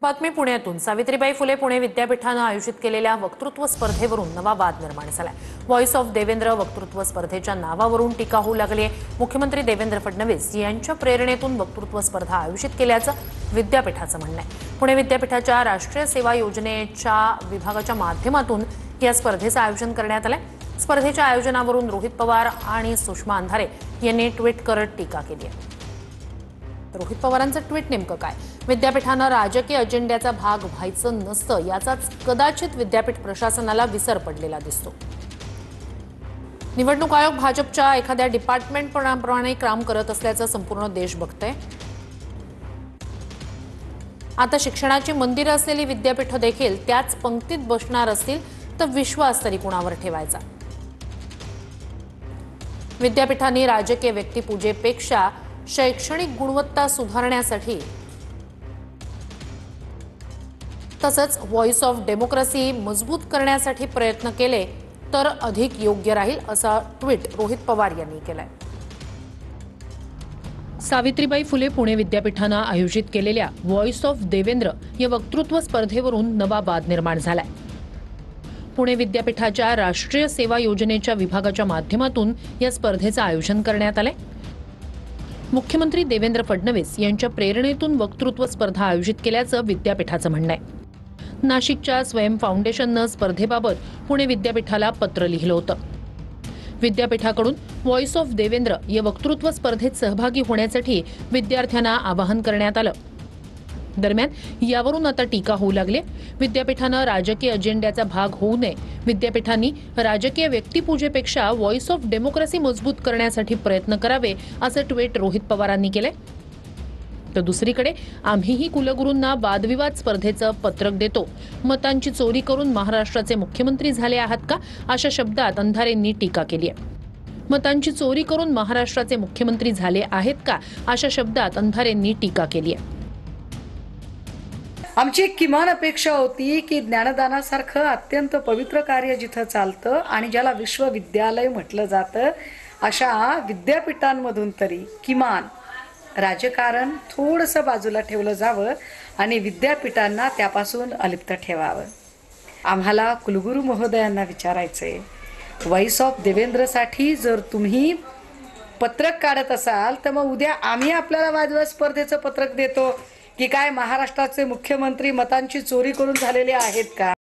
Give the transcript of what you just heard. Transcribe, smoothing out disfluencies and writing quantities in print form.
बातमी पुण्यातून सावित्रीबाई फुले पुणे विद्यापीठानं आयोजित केलेल्या वक्तृत्व स्पर्धेवरून नवा वाद निर्माण झालाय। व्हॉइस ऑफ देवेंद्र वक्तृत्व स्पर्धेच्या नावावरून टीका होऊ लागली आहे। मुख्यमंत्री देवेंद्र फडणवीस यांच्या प्रेरणेतून वक्तृत्व स्पर्धा आयोजित केल्याचं विद्यापीठाचं म्हणणं आहे। पुणे विद्यापीठाच्या राष्ट्रीय सेवा योजनेच्या विभागाच्या माध्यमातून या स्पर्धेचं आयोजन करण्यात आलंय। स्पर्धेच्या आयोजनावरून रोहित पवार आणि सुषमा अंधारे यांनी ट्विट करत टीका केली आहे। रोहित पवारांचं ट्विट नेमकं काय? विद्यापीठानं राजकीय अजेंड्याचा भाग व्हायचं नसतं याचाच कदाचित विद्यापीठ प्रशासनाला विसर पडलेला दिसतो। निवडणूक आयोग भाजपच्या एखाद्या डिपार्टमेंटप्रमाणे काम करत असल्याचं संपूर्ण देश बघतंय। आता शिक्षणाची मंदिरं असलेली विद्यापीठं देखील त्याच पंक्तीत बसणार असतील तर विश्वास तरी कुणावर ठेवायचा? विद्यापीठांनी राजकीय व्यक्तिपूजेपेक्षा शैक्षणिक गुणवत्ता सुधारण्यासाठी तसंच व्हॉइस ऑफ डेमोक्रेसी मजबूत करण्यासाठी प्रयत्न केले तर अधिक योग्य राहील, असा ट्विट रोहित पवार यांनी केलाय। सावित्रीबाई फुले पुणे विद्यापीठानं आयोजित केलेल्या व्हॉइस ऑफ देवेंद्र या वक्तृत्व स्पर्धेवरून नवा वाद निर्माण झालाय। पुणे विद्यापीठाच्या राष्ट्रीय सेवा योजनेच्या विभागाच्या माध्यमातून या स्पर्धेचं आयोजन करण्यात आलंय। मुख्यमंत्री देवेंद्र फडणवीस यांच्या प्रेरणेतून वक्तृत्व स्पर्धा आयोजित केल्याचं विद्यापीठाचं म्हणणं आहे। नाशिकच्या स्वयं फाउंडेशननं स्पर्धेबाबत पुणे विद्यापीठाला पत्र लिहिलं होतं। विद्यापीठाकडून व्हॉइस ऑफ देवेंद्र या वक्तृत्व स्पर्धेत सहभागी होण्यासाठी विद्यार्थ्यांना आवाहन करण्यात आलं। दरम्यान यावरून आता टीका होऊ लागली। विद्यापीठानं राजकीय अजेंड्याचा भाग होऊ नये, विद्यापीठांनी राजकीय व्यक्तिपूजेपेक्षा व्हॉइस ऑफ डेमोक्रेसी मजबूत करण्यासाठी प्रयत्न करावे, असं ट्विट रोहित पवारांनी केलंय। तर दुसरीकडे आम्हीही कुलगुरूंना वादविवाद स्पर्धेचं पत्रक देतो, मतांची चोरी करून महाराष्ट्राचे मुख्यमंत्री झाले आहात का, अशा शब्दात अंधारेंनी टीका केली आहे। मतांची चोरी करून महाराष्ट्राचे मुख्यमंत्री झाले आहेत का, अशा शब्दात अंधारेंनी टीका केली आहे। आमची एक किमान अपेक्षा होती की ज्ञानदानासारखं अत्यंत पवित्र कार्य जिथं चालतं आणि ज्याला विश्वविद्यालय म्हटलं जातं अशा विद्यापीठांमधून तरी किमान राजकारण थोडंसं बाजूला ठेवलं जावं आणि विद्यापीठांना त्यापासून अलिप्त ठेवावं। आम्हाला कुलगुरू महोदयांना विचारायचंय, व्हॉइस ऑफ देवेंद्रसाठी जर तुम्ही पत्रक काढत असाल तर मग उद्या आम्ही आपल्याला वादविवाद स्पर्धेचं पत्रक देतो की काय महाराष्ट्राचे मुख्यमंत्री मतांची चोरी करून झालेले आहेत का?